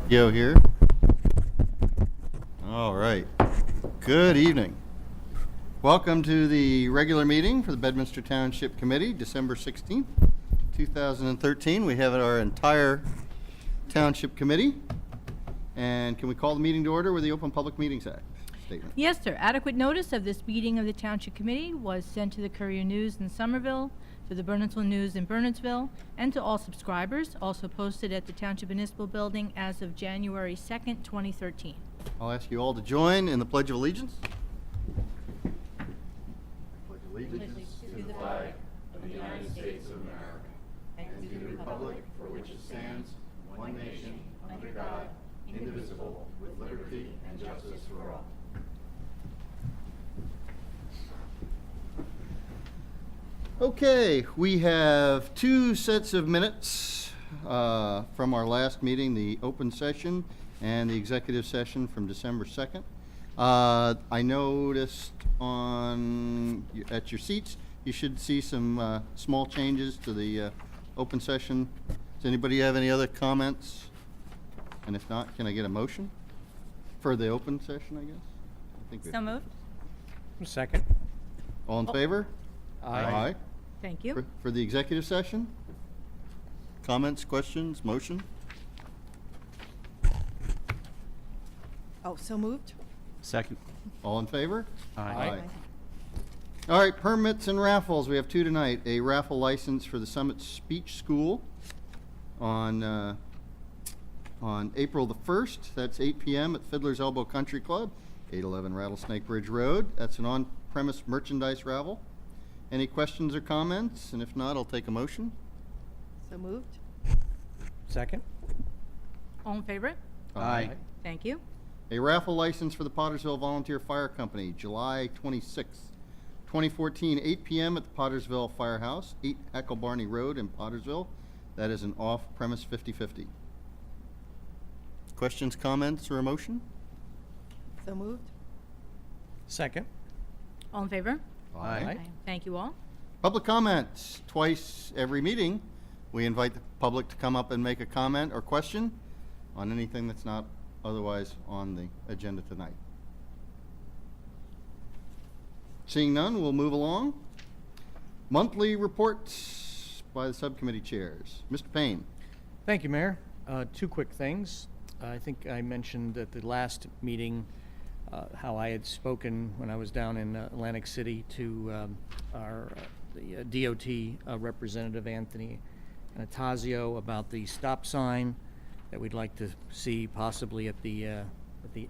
Yo here. All right. Good evening. Welcome to the regular meeting for the Bedminster Township Committee, December 16th, 2013. We have our entire Township Committee. And can we call the meeting to order with the Open Public Meetings Act statement? Yes, sir. Adequate notice of this meeting of the Township Committee was sent to the Courier News in Somerville, to the Burnetsville News in Burnetsville, and to all subscribers, also posted at the Township Municipal Building as of January 2nd, 2013. I'll ask you all to join in the Pledge of Allegiance. Pledge allegiance To the flag of the United States of America, and to the republic for which it stands, one nation, under God, indivisible, with liberty and justice for all. Okay, we have two sets of minutes from our last meeting, the open session and the executive session from December 2nd. I noticed at your seats, you should see some small changes to the open session. Does anybody have any other comments? And if not, can I get a motion for the open session, I guess? I think we- So moved. Second. All in favor? Aye. Thank you. For the executive session? Comments, questions, motion? Oh, so moved? Second. All in favor? Aye. All right, permits and raffles. We have two tonight. A raffle license for the Summit Speech School on April the 1st. That's 8 p.m. at Fiddler's Elbow Country Club, 811 Rattlesnake Bridge Road. That's an on-premise merchandise raffle. Any questions or comments? And if not, I'll take a motion. So moved? Second. All in favor? Aye. Thank you. A raffle license for the Pottersville Volunteer Fire Company, July 26th, 2014, 8 p.m. at the Pottersville Firehouse, 8 Echo Barney Road in Pottersville. That is an off-premise 50-50. Questions, comments, or a motion? So moved? Second. All in favor? Aye. Thank you all. Public comments. Twice every meeting, we invite the public to come up and make a comment or question on anything that's not otherwise on the agenda tonight. Seeing none, we'll move along. Monthly reports by the subcommittee chairs. Mr. Payne. Thank you, Mayor. Two quick things. I think I mentioned at the last meeting how I had spoken when I was down in Atlantic City to the DOT representative, Anthony Anastasio, about the stop sign that we'd like to see possibly at the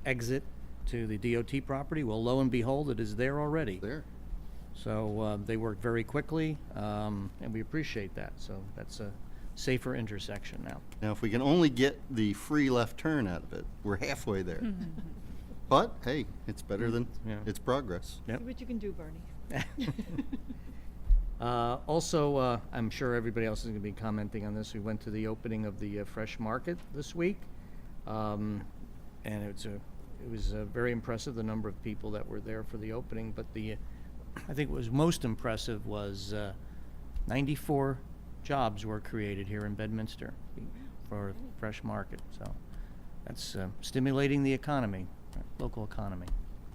exit to the DOT property. Well, lo and behold, it is there already. There. So they worked very quickly, and we appreciate that. So that's a safer intersection now. Now, if we can only get the free left turn out of it, we're halfway there. But, hey, it's better than Yeah. it's progress. Yep. See what you can do, Bernie. Also, I'm sure everybody else is going to be commenting on this. We went to the opening of the Fresh Market this week, and it was very impressive, the number of people that were there for the opening. But I think what was most impressive was 94 jobs were created here in Bedminster for Fresh Market. So that's stimulating the economy, local economy.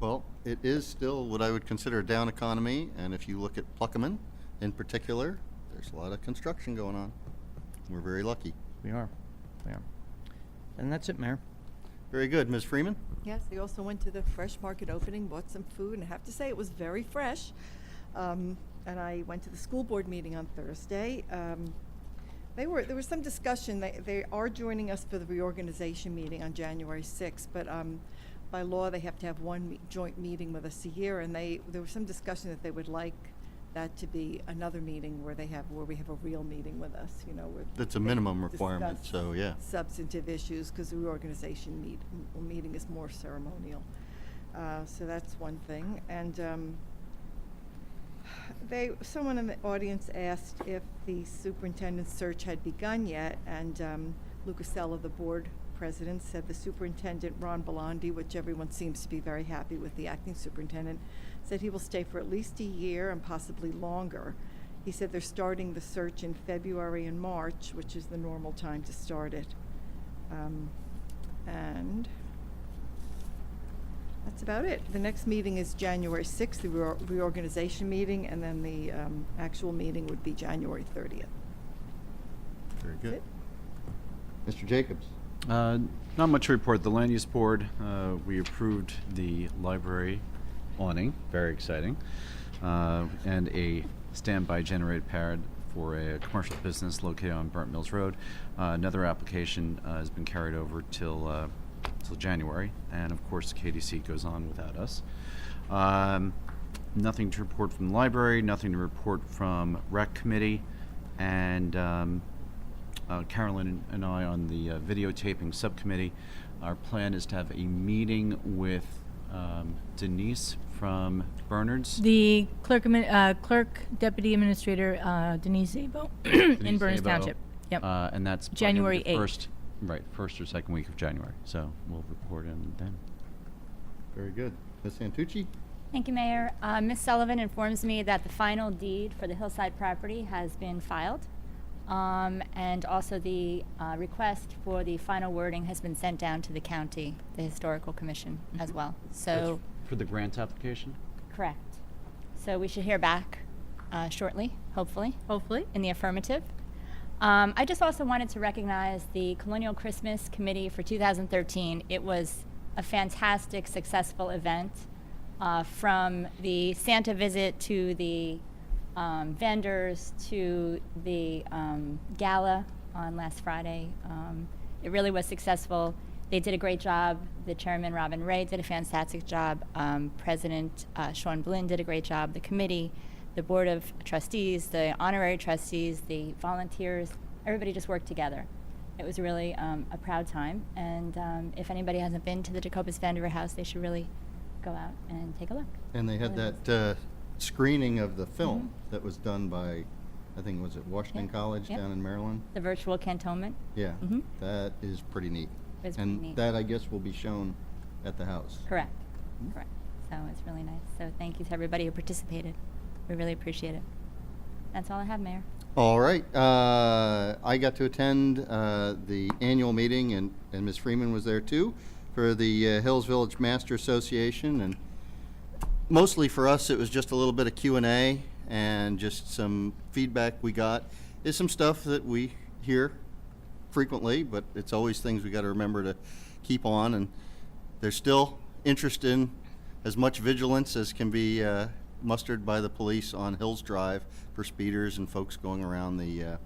Well, it is still what I would consider a down economy, and if you look at Pluckaman in particular, there's a lot of construction going on. We're very lucky. We are. And that's it, Mayor. Very good. Ms. Freeman? Yes, they also went to the Fresh Market opening, bought some food, and I have to say it was very fresh. And I went to the school board meeting on Thursday. There was some discussion. They are joining us for the reorganization meeting on January 6th, but by law they have to have one joint meeting with us a year, and there was some discussion that they would like that to be another meeting where we have a real meeting with us, where That's a they minimum discuss requirement, so yeah. substantive issues, because the reorganization meeting is more ceremonial. So that's one thing. And someone in the audience asked if the superintendent's search had begun yet, and Lucas Sella, the board president, said the superintendent, Ron Bellondi, which everyone seems to be very happy with, the acting superintendent, said he will stay for at least a year and possibly longer. He said they're starting the search in February and March, which is the normal time to start it. And that's about it. The next meeting is January 6th, the reorganization meeting, and then the actual meeting would be January 30th. Very That's good. it. Mr. Jacobs? Not much to report. The Land Use Board, we approved the library awning, very exciting, and a standby generated pad for a commercial business located on Burnt Mills Road. Another application has been carried over till January, and of course KDC goes on without us. Nothing to report from the library, nothing to report from Rec Committee, and Carolyn and I on the videotaping subcommittee. Our plan is to have a meeting with Denise from Bernard's. The clerk deputy administrator Denise Zabo in Berners Szabo, Township. Yep. And that's probably January the 8th. first or second week of January. So we'll report in then. Very good. Ms. Santucci? Thank you, Mayor. Ms. Sullivan informs me that the final deed for the hillside property has been filed. And also the request for the final wording has been sent down to the county, the Historical Commission as well. So, That's for the grant application? correct. So we should hear back shortly, hopefully, Hopefully. in the affirmative. I just also wanted to recognize the Colonial Christmas Committee for 2013. It was a fantastic, successful event, from the Santa visit to the vendors to the gala on last Friday. It really was successful. They did a great job. The chairman, Robin Ray, did a fantastic job. President Sean Blinn did a great job. The committee, the board of trustees, the honorary trustees, the volunteers, everybody just worked together. It was really a proud time. And if anybody hasn't been to the Jacobus Vandiver House, they should really go out and take a look. And they had Really that screening of the film that was done by, I think, was it Washington Yeah. College Yeah. down in Maryland? The virtual cantonment. Yeah, Mhm. that is pretty neat. It was pretty And neat. that, I guess, will be shown at the house. Correct. Correct. So it's really nice. So thank you to everybody who participated. We really appreciate it. That's all I have, Mayor. All right. I got to attend the annual meeting, and Ms. Freeman was there too, for the Hills Village Master Association. And mostly for us, it was just a little bit of Q&A and just some feedback we got. Is some stuff that we hear frequently, but it's always things we got to remember to keep on. And there's still interest in as much vigilance as can be mustered by the police on Hills Drive for speeders and folks going around the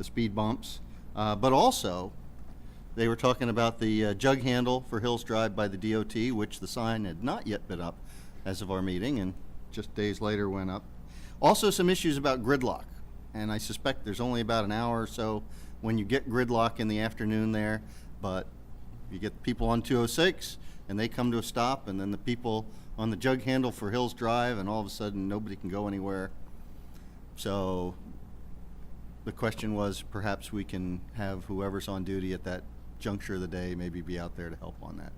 speed bumps. But also, they were talking about the jug handle for Hills Drive by the DOT, which the sign had not yet been up as of our meeting, and just days later went up. Also, some issues about gridlock, and I suspect there's only about an hour or so when you get gridlock in the afternoon there, but you get people on 206 and they come to a stop, and then the people on the jug handle for Hills Drive, and all of a sudden nobody can go anywhere. So the question was, perhaps we can have whoever's on duty at that juncture of the day maybe be out there to help on that.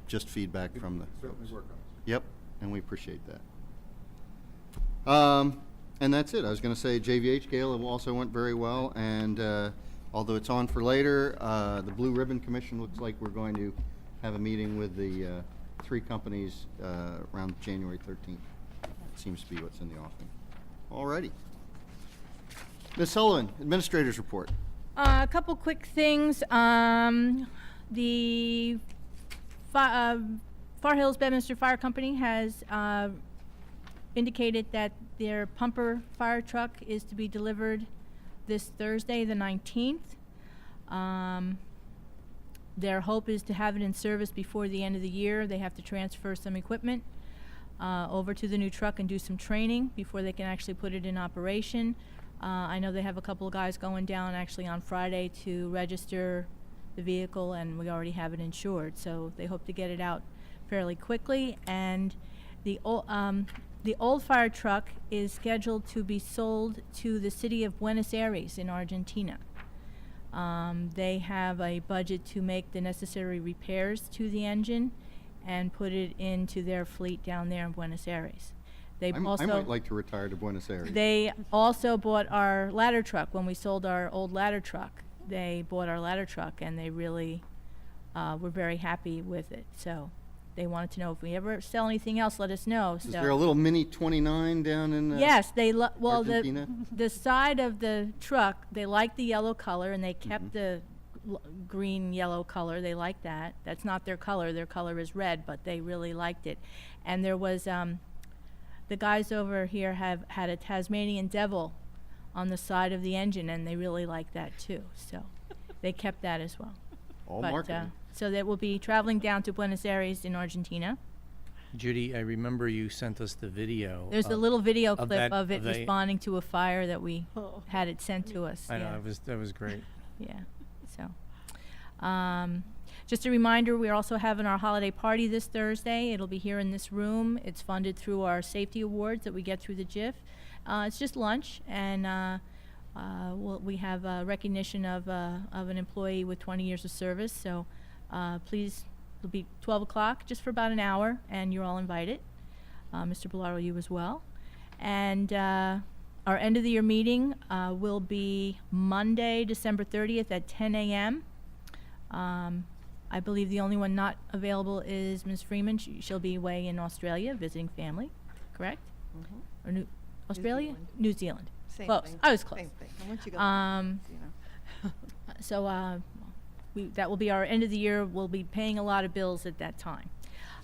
Just feedback from the folks. Yep, and we appreciate that. And that's it. I was going to say JVH Gala also went very well, and although it's on for later, the Blue Ribbon Commission looks like we're going to have a meeting with the three companies around January 13th. Seems to be what's in the offing. All righty. Ms. Sullivan, Administrator's Report. A couple quick things. The Far Hills Bedminster Fire Company has indicated that their pumper fire truck is to be delivered this Thursday, the 19th. Their hope is to have it in service before the end of the year. They have to transfer some equipment over to the new truck and do some training before they can actually put it in operation. I know they have a couple of guys going down actually on Friday to register the vehicle, and we already have it insured, so they hope to get it out fairly quickly. And the old fire truck is scheduled to be sold to the city of Buenos Aires in Argentina. They have a budget to make the necessary repairs to the engine and put it into their fleet down there in Buenos Aires. They I might like to retire to Buenos Aires. They also bought our ladder truck when we sold our old ladder truck. They bought our ladder truck, and they really were very happy with it. So they wanted to know if we ever sell anything else, let us know. Is So there a little Mini 29 down in yes, they well Argentina? the side of the truck, they like the yellow color, and they kept the green yellow color. They like that. That's not their color. Their color is red, but they really liked it. And there was the guys over here have had a Tasmanian devil on the side of the engine, and they really like that too. So they kept that as well. All But, marketing. so that will be traveling down to Buenos Aires in Argentina. Judy, I remember you sent us the video. There's a little video of clip that- of it of the- responding to a fire that we Oh. had it sent to us. I yeah. know, that was great. Yeah, so. Just a reminder, we're also having our holiday party this Thursday. It'll be here in this room. It's funded through our safety awards that we get through the JIF. It's just lunch, and we have a recognition of an employee with 20 years of service. So please, it'll be 12 o'clock, just for about an hour, and you're all invited. Mr. Bellaro, you as well. And our end of the year meeting will be Monday, December 30th at 10 a.m. I believe the only one not available is Ms. Freeman. She'll be away in Australia visiting family, correct? Or Australia? Zealand. New Zealand. Same Close. thing. I was close. Same thing. And once you go, Um, you know. So that will be our end of the year. We'll be paying a lot of bills at that time.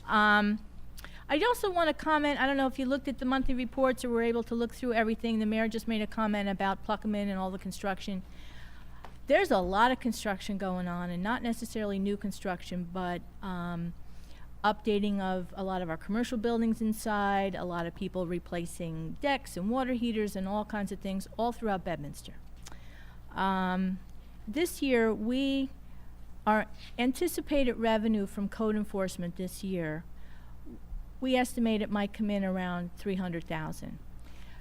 I also want to comment, I don't know if you looked at the monthly reports or were able to look through everything. The mayor just made a comment about Pluckerman and all the construction. There's a lot of construction going on, and not necessarily new construction, but updating of a lot of our commercial buildings inside, a lot of people replacing decks and water heaters and all kinds of things all throughout Bedminster. This year, our anticipated revenue from code enforcement this year, we estimate it might come in around $300,000.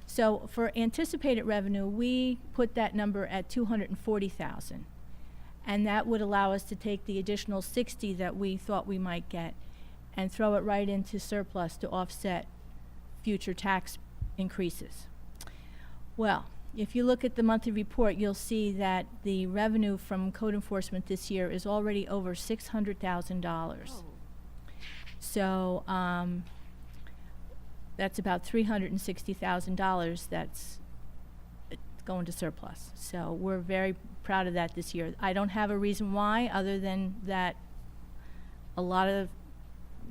So for anticipated revenue, we put that number at $240,000. And that would allow us to take the additional 60 that we thought we might get and throw it right into surplus to offset future tax increases. Well, if you look at the monthly report, you'll see that the revenue from code enforcement this year is already over $600,000. Oh. So that's about $360,000 that's going to surplus. So we're very proud of that this year. I don't have a reason why, other than that a lot of,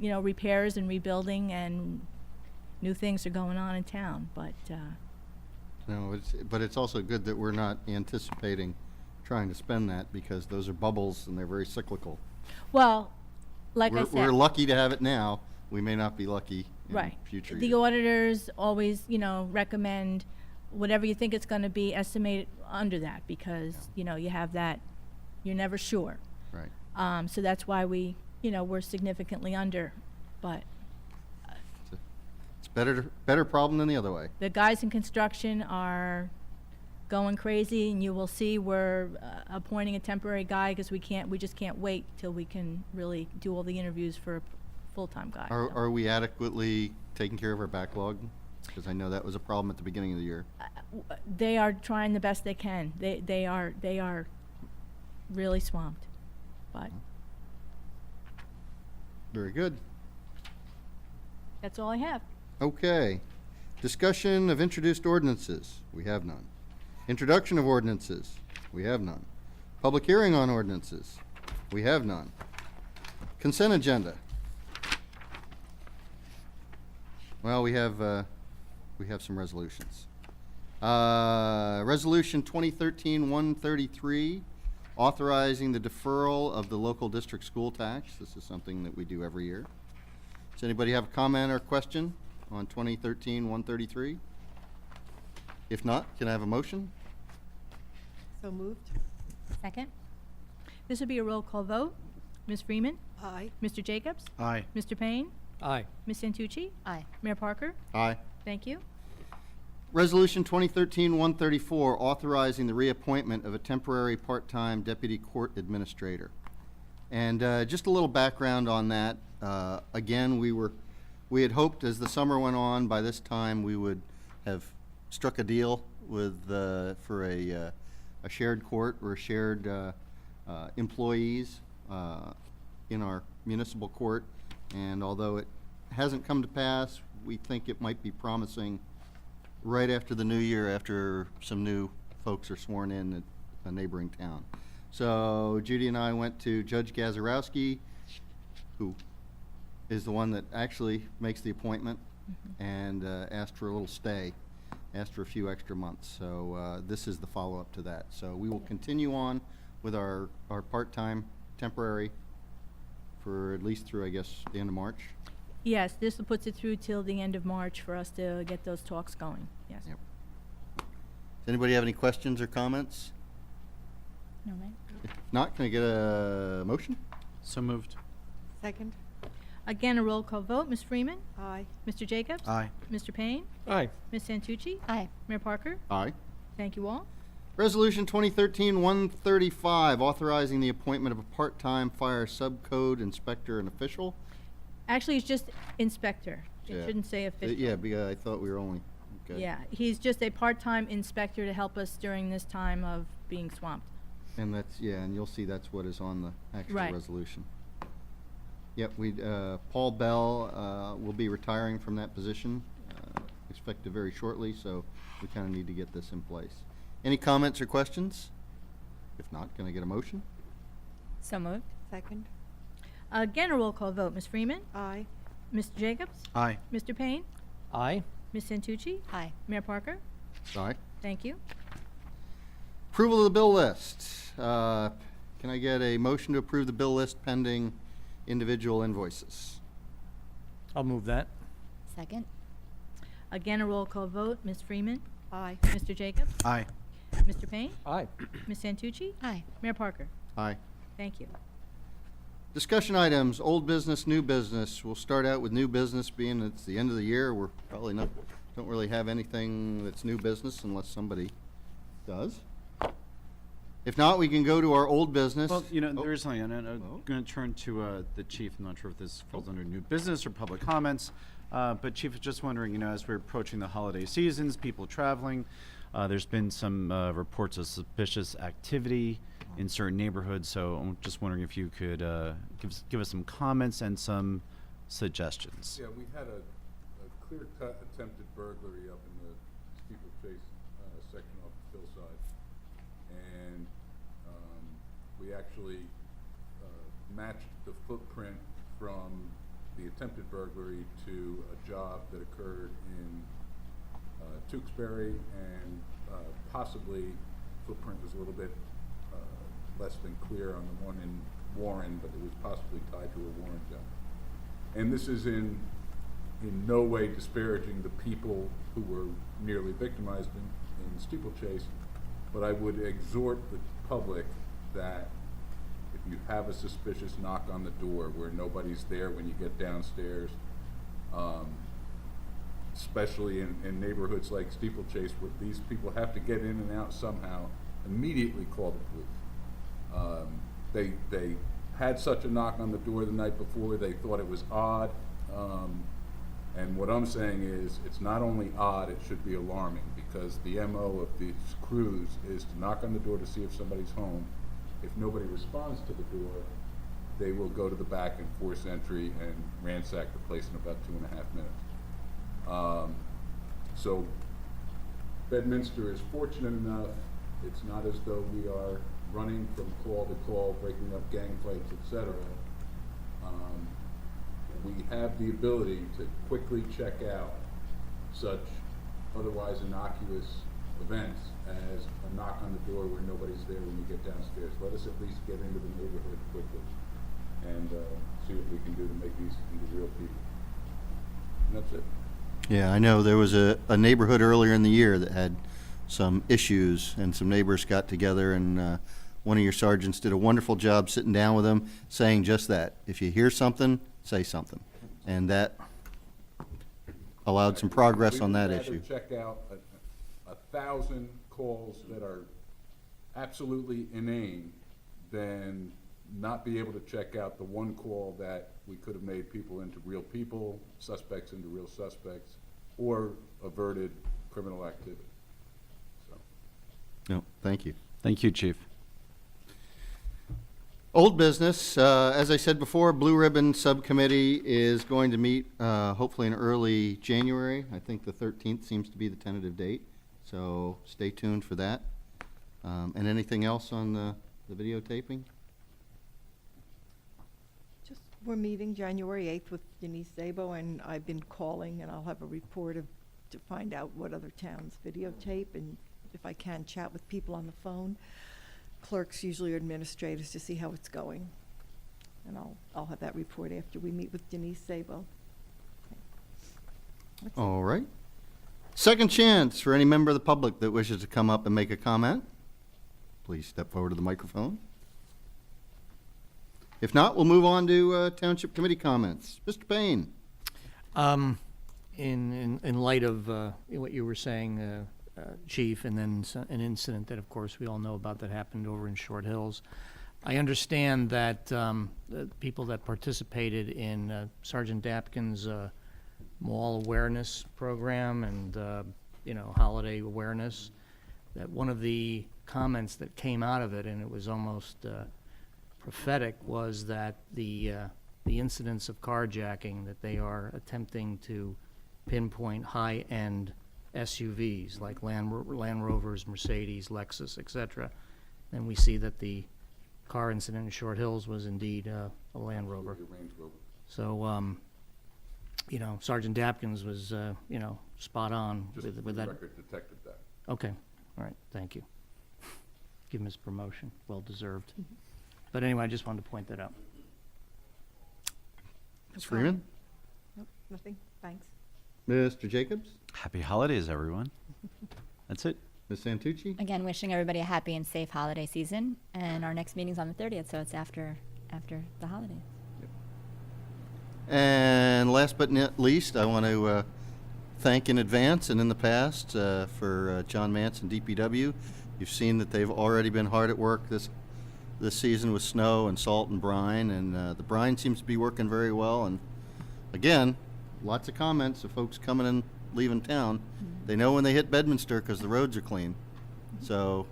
repairs and rebuilding and new things are going on in town. But No, but it's also good that we're not anticipating trying to spend that, because those are bubbles and they're very cyclical. well, like I We're said, lucky to have it now. We may not be lucky in right. future The years. auditors always, recommend whatever you think it's going to be, estimate it under that, because, you have that, you're never sure. Right. So that's why we, we're significantly under. But It's better problem than the other way. the guys in construction are going crazy, and you will see we're appointing a temporary guy because we just can't wait till we can really do all the interviews for a full-time guy. so. Are we adequately taking care of our backlog? Because I know that was a problem at the beginning of the year. They are trying the best they can. They are really swamped, but Very good. that's all I have. Okay. Discussion of introduced ordinances. We have none. Introduction of ordinances. We have none. Public hearing on ordinances. We have none. Consent agenda. Well, we have some resolutions. Resolution 2013-133, authorizing the deferral of the local district school tax. This is something that we do every year. Does anybody have a comment or question on 2013-133? If not, can I have a motion? So moved. Second? This will be a roll call vote. Ms. Freeman? Aye. Mr. Jacobs? Aye. Mr. Payne? Aye. Ms. Santucci? Aye. Mayor Parker? Aye. Thank you. Resolution 2013-134, authorizing the reappointment of a temporary part-time deputy court administrator. And just a little background on that. Again, we had hoped as the summer went on, by this time we would have struck a deal with for a shared court or shared employees. in our municipal court, and although it hasn't come to pass, we think it might be promising right after the new year, after some new folks are sworn in at a neighboring town. So Judy and I went to Judge Gazarovski, who is the one that actually makes the appointment, and asked for a little stay, asked for a few extra months. So this is the follow-up to that. So we will continue on with our part-time temporary for at least through, I guess, the end of March. Yes, this puts it through till the end of March for us to get those talks going, yes. Yep. Does anybody have any questions or comments? No, ma'am. If not, can I get a motion? So moved. Second? Again, a roll call vote. Ms. Freeman? Aye. Mr. Jacobs? Aye. Mr. Payne? Aye. Ms. Santucci? Aye. Mayor Parker? Aye. Thank you all. Resolution 2013-135, authorizing the appointment of a part-time fire subcode inspector and official. Actually, it's just inspector. It Yeah. shouldn't say official. Yeah, I thought we were only, okay. Yeah, he's just a part-time inspector to help us during this time of being swamped. And that's, yeah, and you'll see that's what is on the actual Right. resolution. Yep, Paul Bell will be retiring from that position, expected very shortly, so we kind of need to get this in place. Any comments or questions? If not, can I get a motion? So moved. Second? Again, a roll call vote. Ms. Freeman? Aye. Mr. Jacobs? Aye. Mr. Payne? Aye. Ms. Santucci? Aye. Mayor Parker? Aye. Thank you. Approval of the bill list. Can I get a motion to approve the bill list pending individual invoices? I'll move that. Second. Again, a roll call vote. Ms. Freeman? Aye. Mr. Jacobs? Aye. Mr. Payne? Aye. Ms. Santucci? Aye. Mayor Parker? Aye. Thank you. Discussion items, old business, new business. We'll start out with new business, being it's the end of the year. We're probably don't really have anything that's new business unless somebody does. If not, we can go to our old business. Well, Oh, there is something, and I'm Oh. going to turn to the chief. I'm not sure if this falls under new business or public comments, but chief, is just wondering, as we're approaching the holiday seasons, people traveling, there's been some reports of suspicious activity in certain neighborhoods, so I'm just wondering if you could give us some comments and some suggestions. Yeah, we had a clear-cut attempted burglary up in the steeplechase section off the hillside. And we actually matched the footprint from the attempted burglary to a job that occurred in Tewksbury, and possibly footprint was a little bit less than clear on the one in Warren, but it was possibly tied to a Warren job. And this is in no way disparaging the people who were nearly victimized in steeplechase, but I would exhort the public that if you have a suspicious knock on the door where nobody's there when you get downstairs, especially in neighborhoods like steeplechase where these people have to get in and out somehow, immediately call the police. They had such a knock on the door the night before, they thought it was odd. And what I'm saying is, it's not only odd, it should be alarming, because the MO of these crews is to knock on the door to see if somebody's home. If nobody responds to the door, they will go to the back and force entry and ransack the place in about 2.5 minutes. So Bedminster is fortunate enough, it's not as though we are running from call to call, breaking up gang fights, etc. We have the ability to quickly check out such otherwise innocuous events as a knock on the door where nobody's there when you get downstairs. Let us at least get into the neighborhood quickly and see what we can do to make these into real people. And that's it. Yeah, I know there was a neighborhood earlier in the year that had some issues, and some neighbors got together, and one of your sergeants did a wonderful job sitting down with them, saying just that. If you hear something, say something. And that allowed some progress on that issue. We would rather check out 1,000 calls that are absolutely inane than not be able to check out the one call that we could have made people into real people, suspects into real suspects, or averted criminal activity. So. No, thank you. Thank you, chief. Old business, as I said before, Blue Ribbon Subcommittee is going to meet hopefully in early January. I think the 13th seems to be the tentative date, so stay tuned for that. And anything else on the videotaping? Just, we're meeting January 8th with Denise Szabo, and I've been calling, and I'll have a report to find out what other towns videotape, and if I can, chat with people on the phone. Clerks usually are administrators to see how it's going. And I'll have that report after we meet with Denise Szabo. Okay. All right. Second chance for any member of the public that wishes to come up and make a comment. Please step forward to the microphone. If not, we'll move on to Township Committee comments. Mr. Payne. In light of what you were saying, Chief, and then an incident that, of course, we all know about that happened over in Short Hills, I understand that the people that participated in Sergeant Dapkin's mall awareness program and, holiday awareness, that one of the comments that came out of it, and it was almost prophetic, was that the incidents of carjacking, that they are attempting to pinpoint high-end SUVs like Land Rovers, Mercedes, Lexus, etc. And we see that the car incident in Short Hills was indeed a Land Rover. Range Rover. So, Sergeant Dapkins was, spot on Just with for the that. record, detected that. Okay, all right, thank you. Give him his promotion, well-deserved. But anyway, I just wanted to point that out. Ms. Freeman. Nope, nothing, thanks. Mr. Jacobs. Happy holidays, everyone. That's it. Ms. Santucci. Again, wishing everybody a happy and safe holiday season. And our next meeting's on the 30th, so it's after the holidays. And last but not least, I want to thank in advance and in the past for John Manson, DPW. You've seen that they've already been hard at work this season with snow and salt and brine, and the brine seems to be working very well. And again, lots of comments of folks coming and leaving town. They know when they hit Bedminster because the roads are clean. So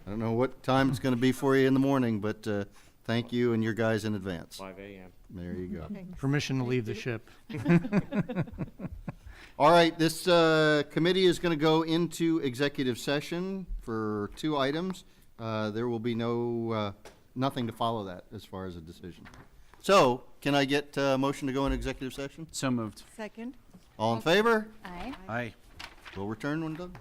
I don't know what time it's going to be for you in the morning, but thank you and your guys in advance. 5 a.m. There you go. Permission to leave the ship. All right, this committee is going to go into executive session for 2 items. There will be nothing to follow that as far as a decision. So, can I get a motion to go into executive session? So moved. Second? All in favor? Aye. Aye. We'll return when done.